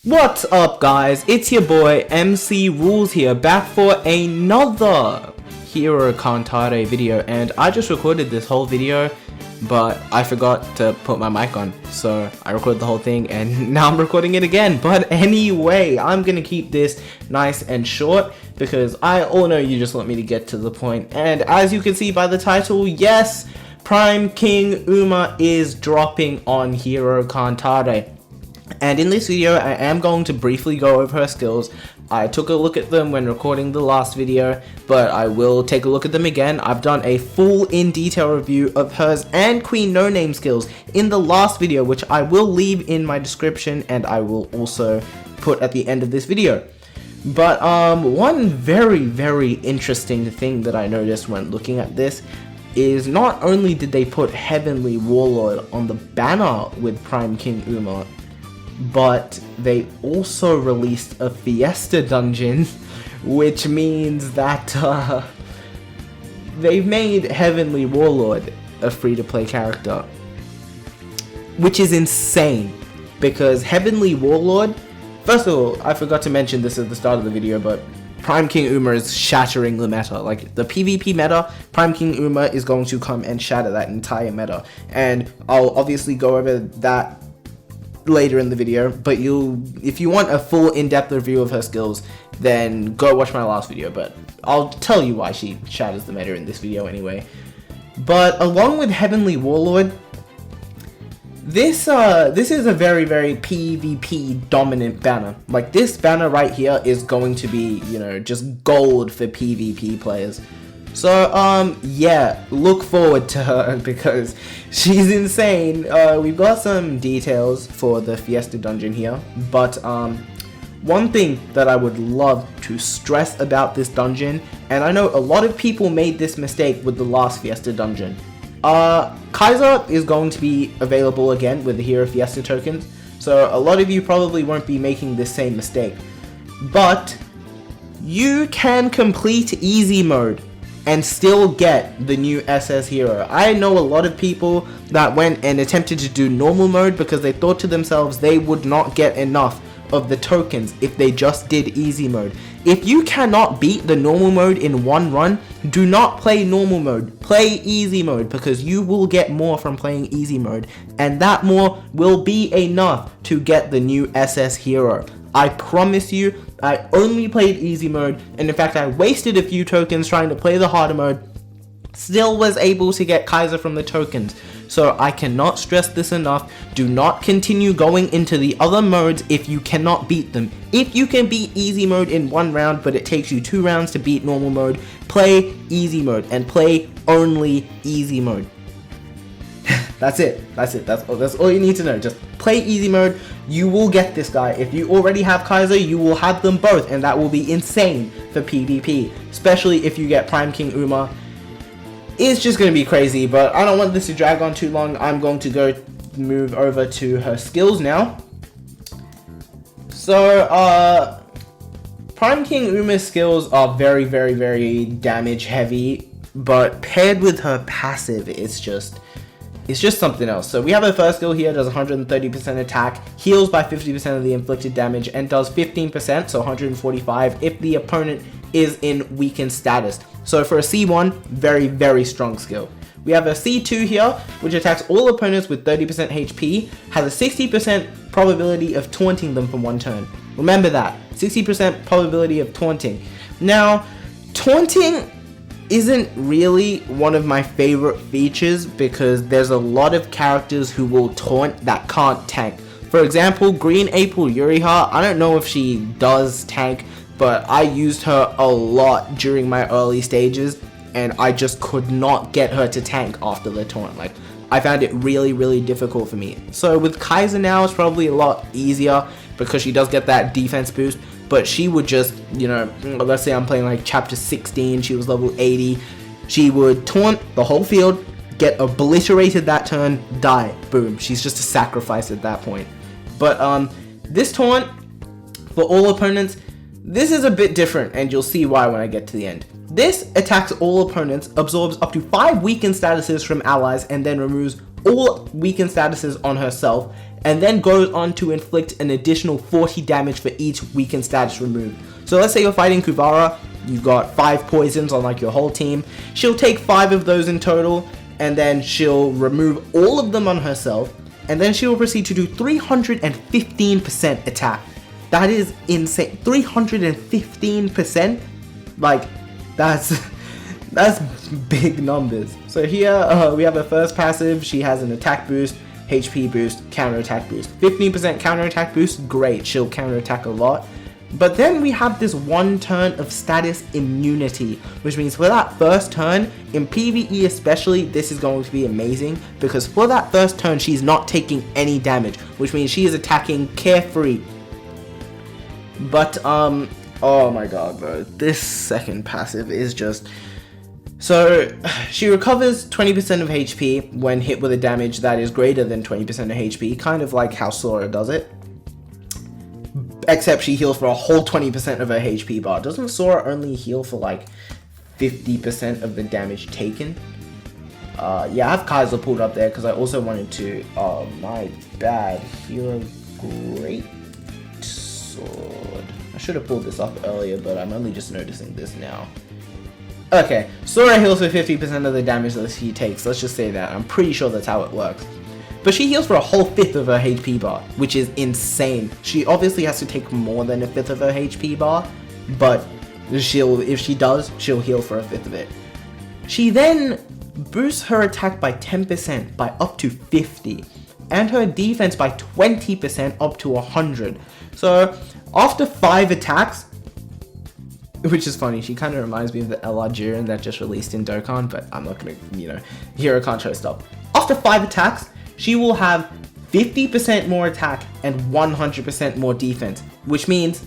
What's up guys, it's your boy MCRulz here, back for another Hero Cantare video, and I just recorded this whole video but I forgot to put my mic on, so I recorded the whole thing and now I'm recording it again. But anyway, I'm gonna keep this nice and short because I all know you just want me to get to the point, and as you can see by the title, yes, Prime King Uma is dropping on Hero Cantare. And in this video, I am going to briefly go over her skills. I took a look at them when recording the last video, but I will take a look at them again. I've done a full in-detail review of hers and Queen No Name skills in the last video, which I will leave in my description and I will also put at the end of this video. But one very interesting thing that I noticed when looking at this is not only did they put Heavenly Warlord on the banner with Prime King Uma, but they also released a Fiesta dungeon, which means that they've made Heavenly Warlord a free-to-play character, which is insane because Heavenly Warlord, first of all, I forgot to mention this at the start of the video, but Prime King Uma is shattering the meta. Like the PvP meta, Prime King Uma is going to come and shatter that entire meta, and I'll obviously go over that later in the video, but if you want a full in-depth review of her skills, then go watch my last video, but I'll tell you why she shatters the meta in this video anyway. But along with Heavenly Warlord, this is a very PvP dominant banner. Like this banner right here is going to be, you know, just gold for PvP players. So yeah, look forward to her because she's insane. We've got some details for the Fiesta dungeon here, but one thing that I would love to stress about this dungeon, and I know a lot of people made this mistake with the last Fiesta dungeon. Kaiser is going to be available again with the Hero Fiesta tokens, so a lot of you probably won't be making this same mistake, but you can complete easy mode and still get the new SS Hero. I know a lot of people that went and attempted to do normal mode because they thought to themselves they would not get enough of the tokens if they just did easy mode. If you cannot beat the normal mode in one run, do not play normal mode. Play easy mode because you will get more from playing easy mode, and that more will be enough to get the new SS Hero. I promise you, I only played easy mode, and in fact I wasted a few tokens trying to play the harder mode, still was able to get Kaiser from the tokens. So I cannot stress this enough, do not continue going into the other modes if you cannot beat them. If you can beat easy mode in one round but it takes you 2 rounds to beat normal mode, play easy mode and play only easy mode. That's it. That's all you need to know. Just play easy mode. You will get this guy. If you already have Kaiser, you will have them both, and that will be insane for PvP. Especially if you get Prime King Uma. It's just going to be crazy, but I don't want this to drag on too long. I'm going to go move over to her skills now. So, Prime King Uma's skills are very damage heavy, but paired with her passive, it's just something else. So we have her first skill here, does 130% attack, heals by 50% of the inflicted damage, and does 15%, so 145, if the opponent is in weakened status. So for a C1, very strong skill. We have a C2 here, which attacks all opponents with 30% HP, has a 60% probability of taunting them for 1 turn. Remember that, 60% probability of taunting. Now, taunting isn't really one of my favorite features because there's a lot of characters who will taunt that can't tank. For example, Green April Yuriha, I don't know if she does tank, but I used her a lot during my early stages and I just could not get her to tank after the taunt. Like, I found it really difficult for me. So with Kaiser now, it's probably a lot easier because she does get that defense boost. But she would just, you know, let's say I'm playing like chapter 16, she was level 80. She would taunt the whole field, get obliterated that turn, die. Boom. She's just a sacrifice at that point. But this taunt, for all opponents, this is a bit different, and you'll see why when I get to the end. This attacks all opponents, absorbs up to 5 weakened statuses from allies, and then removes all weakened statuses on herself, and then goes on to inflict an additional 40 damage for each weakened status removed. So let's say you're fighting Kuvara, you've got 5 poisons on like your whole team. She'll take 5 of those in total, and then she'll remove all of them on herself, and then she will proceed to do 315% attack. That is insane. 315%? Like, that's big numbers. So here we have her first passive. She has an attack boost, HP boost, counter attack boost. 15% counter attack boost, great. She'll counter attack a lot. But then we have this 1 turn of status immunity, which means for that first turn, in PvE especially, this is going to be amazing, because for that first turn, she's not taking any damage, which means she is attacking carefree. But, oh my god, bro, this second passive is just... So, she recovers 20% of HP when hit with a damage that is greater than 20% of HP, kind of like how Sora does it. Except she heals for a whole 20% of her HP bar. Doesn't Sora only heal for like 50% of the damage taken? Yeah, I have Kaiser pulled up there because I also wanted to... Oh, my bad. Hero Great Sword. I should have pulled this up earlier, but I'm only just noticing this now. Okay, Sora heals for 50% of the damage that she takes. Let's just say that. I'm pretty sure that's how it works. But she heals for a whole 1/5 of her HP bar, which is insane. She obviously has to take more than a 1/5 of her HP bar, but if she does, she'll heal for a 1/5 of it. She then boosts her attack by 10% by up to 50, and her defense by 20% up to 100. So after 5 attacks, which is funny, she kind of reminds me of the LR Jiren that just released in Dokkan, but I'm not gonna, Hero Cantare stuff. After 5 attacks, she will have 50% more attack and 100% more defense, which means,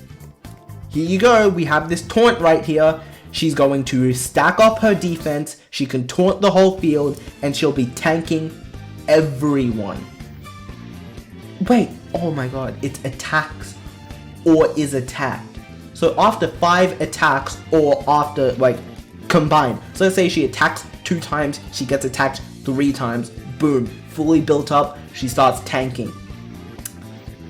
here you go, we have this taunt right here. She's going to stack up her defense, she can taunt the whole field, and she'll be tanking everyone. Wait, oh my god, it's attacks or is attacked. So after 5 attacks or after, like, combined. So let's say she attacks 2 times, she gets attacked 3 times, boom, fully built up, she starts tanking.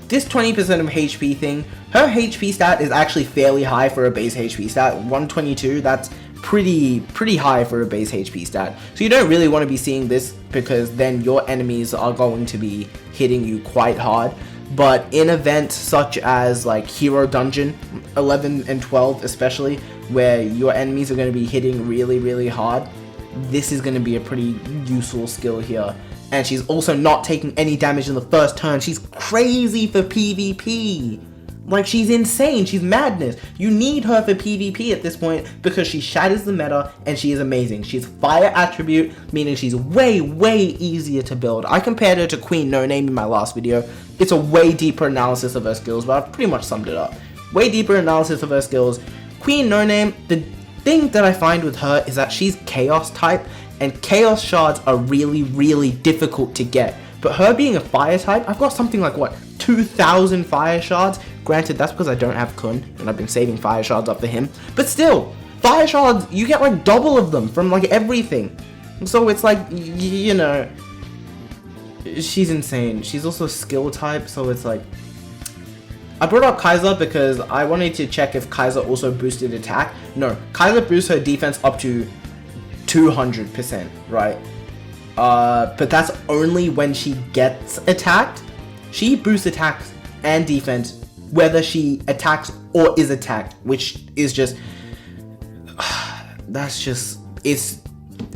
This 20% of HP thing, her HP stat is actually fairly high for a base HP stat. 122, that's pretty high for a base HP stat. So you don't really want to be seeing this because then your enemies are going to be hitting you quite hard. But in events such as like Hero Dungeon 11 and 12 especially, where your enemies are going to be hitting really hard, this is going to be a pretty useful skill here. And she's also not taking any damage in the first turn. She's crazy for PvP. Like, she's insane. She's madness. You need her for PvP at this point because she shatters the meta and she is amazing. She's fire attribute, meaning she's way easier to build. I compared her to Queen No Name in my last video. It's a way deeper analysis of her skills, but I've pretty much summed it up. Way deeper analysis of her skills. Queen No Name, the thing that I find with her is that she's chaos type, and chaos shards are really difficult to get. But her being a fire type, I've got something like, what, 2,000 fire shards? Granted, that's because I don't have Kun, and I've been saving fire shards up for him. But still, fire shards, you get like double of them from like everything. So it's like, she's insane. She's also skill type, so it's like... I brought up Kaiser because I wanted to check if Kaiser also boosted attack. No, Kaiser boosts her defense up to 200%, right? But that's only when she gets attacked. She boosts attacks and defense whether she attacks or is attacked, which is just... that's just... It's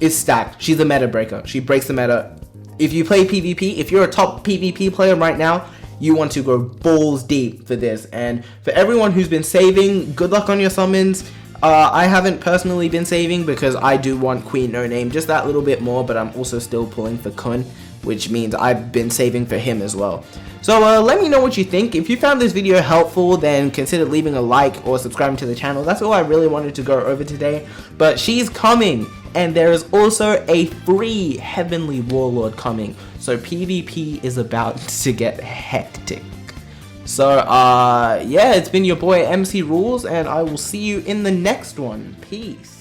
stacked. She's a meta breaker. She breaks the meta. If you play PvP, if you're a top PvP player right now, you want to go balls deep for this. And for everyone who's been saving, good luck on your summons. I haven't personally been saving because I do want Queen No Name just that little bit more, but I'm also still pulling for Kun, which means I've been saving for him as well. So let me know what you think. If you found this video helpful, then consider leaving a like or subscribing to the channel. That's all I really wanted to go over today. But she's coming, and there is also a free Heavenly Warlord coming. So PvP is about to get hectic. So, yeah, it's been your boy MCRulz, and I will see you in the next one. Peace.